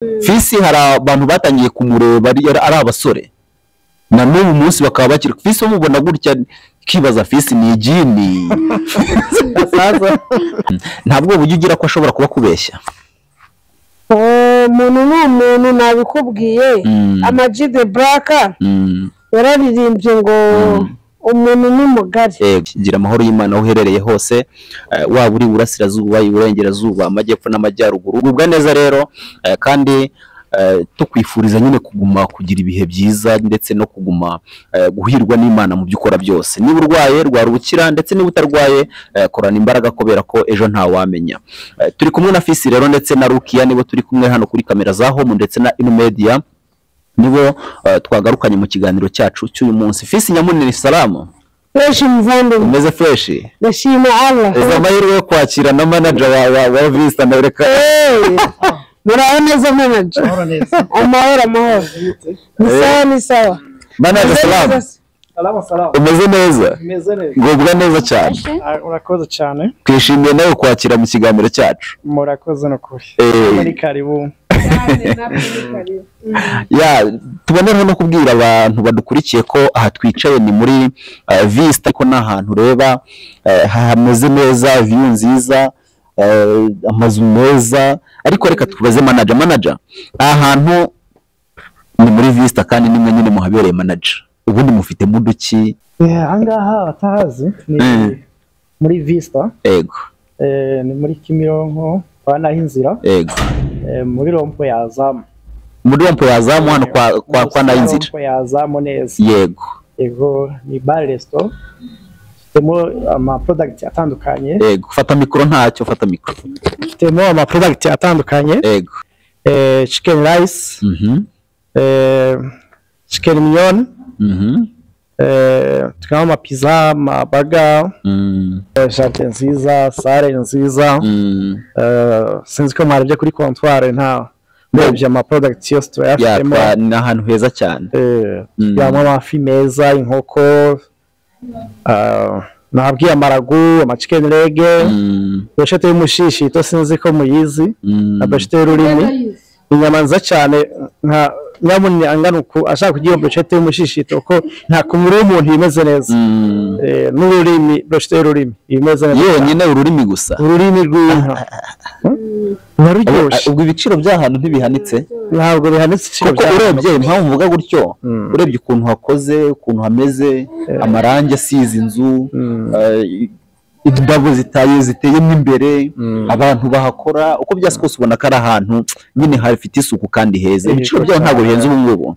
Fisi hari abantu batangiye kumureba ari abasore na n'ubu munsi bakaba bakiri Fisi umubona gutya kibaza Fisi ni igini ntabwo bujye ugira ko ashobora kuba kubeshya umuntu n'umuntu nabikubwiye Ama-G The Black yararirimbye ngo umuntu n'umugari gira amahoro y'Imana aho uherereye hose waba uri burasirazuba iburengerazuba amajyepfo n'amajyaruguru ubwa neza rero kandi tukwifuriza nyine kuguma kugira ibihe byiza ndetse no kuguma guhirwa n'Imana mu byukora byose niba urwaye rwara ubukira ndetse niba utarwaye korana imbaraga kubera ko ejo nta wamenya turi kumwe na Fisi rero ndetse na Rukia nibo turi kumwe hano kuri kamera za Home ndetse na Inumedia nibo twagarukanye mu kiganiro cyacu cy'uyu munsi Fisi Nyamunini salamu fresh mvando umeze fresh ndashima Allah amahirwe yo kwakira na manager wa Vista ndareka muraho neza manager amahoro ni sawa manager salamu umeze neza ngubwa neza cyane urakoze cyane twishimiye nawe kwakira mu kiganiro cyacu murakoze no kuri muri karibu tubonereho no kubwira abantu badukurikiye ko aha twicaye ni muri Vista ko n'ahantu ureba hameze neza view nziza amazu meza ariko reka tubaze manager ahantu ni muri Vista kandi nimwe nyine muhabereye manager ubundi mufite muduki ahangaha batahazi ni muri Vista yego ni muri Kimironko banaho inzira yego muri rompo yazamu hano kwa naho inzira rompo yazamu neza yego ni bar resto temo ama product atandukanye yego fata mikro ntacyo fata mikro temo ama product atandukanye yego chicken rice chicken mignon tukaba ama pizza ama burger jardin nziza sale nziza sinzi ko mwarebye kuri comptoir nta ndebye ama product yose tuyafitemo ni ahantu heza cyane yama amafi meza inkoko nabwiye amaragu ama chicken leg brochette y'umushishi to sinzi ko muyizi na brochette y'ururimi inyama nziza cyane nka Nyamunini angana uko ashaka kugira brochette y'umushishi to ko nta kumuri umuntu imeze neza n'ururimi brochette y'ururimi imeze neza nyine ururimi gusa ururimi rw'inka ubwo ibiciro by'ahantu ntibihanitse ntabwo bihanitse kuko urebye impamvu mvuga gutyo urebye ukuntu hakoze ukuntu hameze amarangi asize inzu indabo ziteyemo imbere abantu bahakora uko byase kose ubona ko ari ahantu nyine hafite isuku kandi heza ibiciro byaho ntabwo bihenze ubu ngubu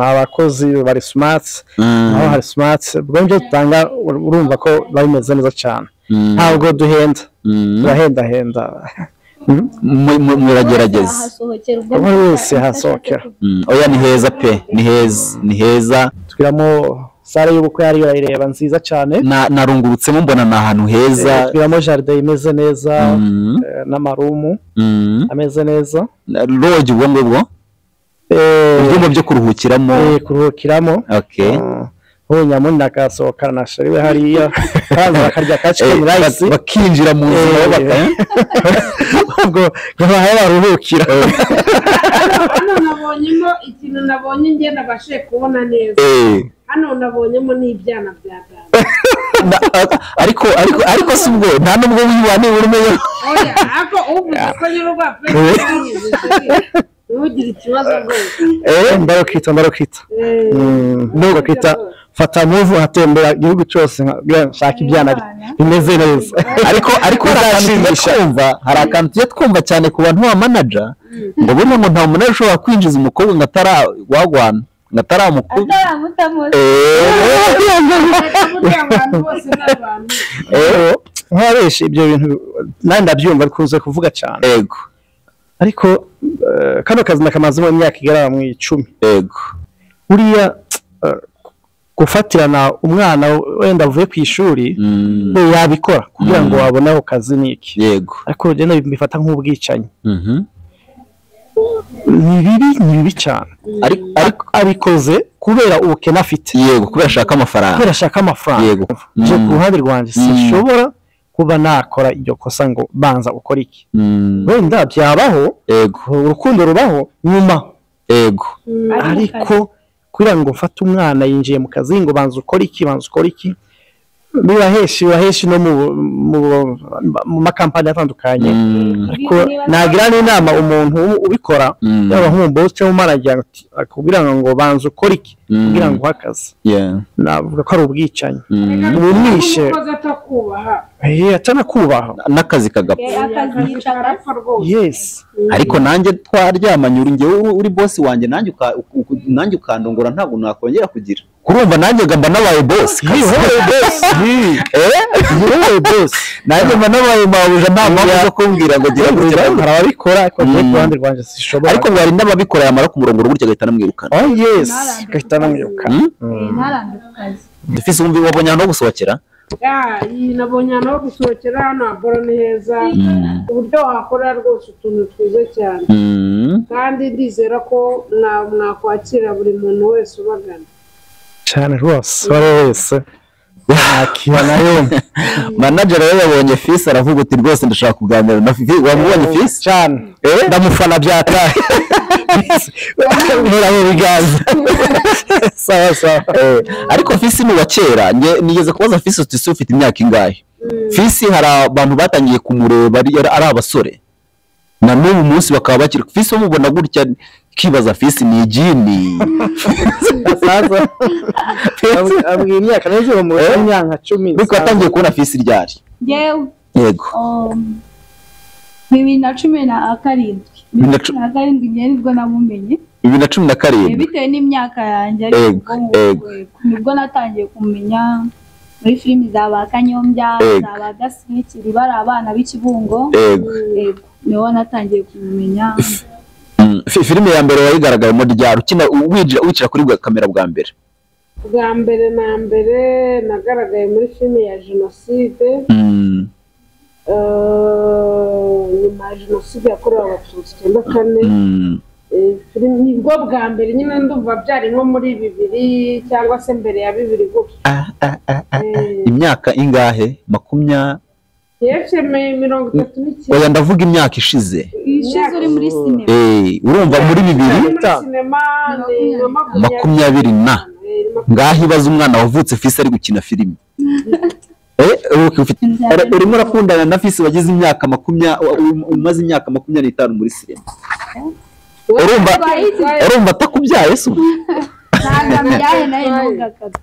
abakozi bari smart naho hari smart bwonje tutanga urumva ko bameze neza cyane ntabwo duhenda turahenda muragerageza buri wese hasohokera oya ni heza pe ni heza twiramo sale y'ubukwe yari irareba nziza cyane narungurutsemo mbona na ahantu heza twiramo jardin imeze neza n'amarumu ameze neza lodge ubwo ngubwo ibyumba byo kuruhukiramo okay Nyamunini akasohokana na sheri we hariya kandi bakarya ka chicken rice bakinjira mu nzu ubwo bahaye baruhukira hano nabonyemo ikintu nabonye nge nabashe kubona neza hano nabonyemo n'ibyana bya dada ariko si ubwo nta nubwo wibane urumeyo oya ako uvuze ko nyir'uba pe ntugire ikibazo rwose mbarokita nubwo kwita fata move hatembera igihugu cyose nshaka ibyana bimeze neza ariko hari akantu tujya twumva cyane ku bantu ba manager ngo burya ngo nta manager ushobora kwinjiza umukobwa ngo atarawagwana ngo ataramukuru nkaresha ibyo bintu nandi ndabyumva bikunze kuvuga cyane yego ariko kano kazi nakamaze mu myaka igera mu 10 yego uriya gufatirana umwana wenda avuye ku ishuri yabikora kugira ngo wabone aho kazi niki yego ariko rero bifata nk'ubwicanyi ni bibi cyane ariko abikoze kubera ubukene afite yego kubera ashaka amafaranga yego je ku ruhande rwanje sinshobora kuba nakora iryo kosa ngo banza ukora iki Mm. wenda byabaho Ego. urukundo rubaho nyuma Ego. ariko kugira ngo mfate umwana yinjiye mu kazi ngo banza ukora iki biraheshi no mu makampani atandukanye Mm. ariko nagira n'inama umuntu ubikora Mm. yaba nk'umubosi cyangwa umanager akubwira ngo banza ukora iki kugira ngo uhakaze Yeah. navuga ko ari ubwicanyi Mm. umwishe umukozi atakubaha atanakubaha N'akazi kagapfa. akazi yica karapfa rwose. yes Ariko nanjye twaryamanye uri boss wanjye nanjye ukandongora ntabwo nakongera kugira kurumva nanjye mba nabaye boss wowe boss wowe boss nanjye mba nabaye mabuja nta mpamvu zo kumbwira ngo gira gutya hari ababikora ariko ku ruhande rwanjye sishobora ariko ngo hari n'ababikora yamara kumurongora gutya agahita anamwirukana oh yes gahita namwirukana ntarambe ku kazi dufise umvi wabonye ahantu ho gusohokera iyi nabonye ahantu ho gusohokera hano habora ni heza uburyo wahakorera rwose utuntu twiza cyane kandi ndizera ko mwakwakira buri muntu wese ubagana cyane rwose uwo ari we wese yakira nayo manager rero yabonye Fils aravuga uti rwose ndashaka kuganira na Fils wamubonye Fils cyane ndamufana byataye mpera mu biganza sawa ariko Fils ni wa kera nigeze kubaza Fils uti se ufite imyaka ingahe Fils hari abantu batangiye kumureba ari abasore na n'ubu munsi bakaba bakiri Fils umubona gutya kibaza Fils ni igini sasa abwira imyaka neza mu myaka 10 biko yatangiye kubona Fils ryari yewe yego 2017 nibwo namumenye 2017 bitewe n'imyaka yanjye ariko nibwo natangiye kumenya muri filimi za ba Kanyombya za ba Gasikiri bari abana b'ikibungo niho natangiye kumenya filime ya mbere wayigaragaye mu ryaro ukina wicira kuri kamera bwa mbere na mbere nagaragaye muri filime ya jenoside nyuma ya jenoside yakorewe abatutsi 94 nibwo bwa mbere nyine ndumva byari nko muri 2000 cyangwa se mbere ya 2000 gutya imyaka ingahe 20 39 oya ndavuga imyaka ishize uri muri sinema urumva muri 2020 na ngaho ibaza umwana wavutse Fils ari gukina filime urimo urakundana na Fils wagize imyaka 20 umaze imyaka 25 muri sinema urumva atakubyaye se ntabwo mbyaye nawe ntugakabye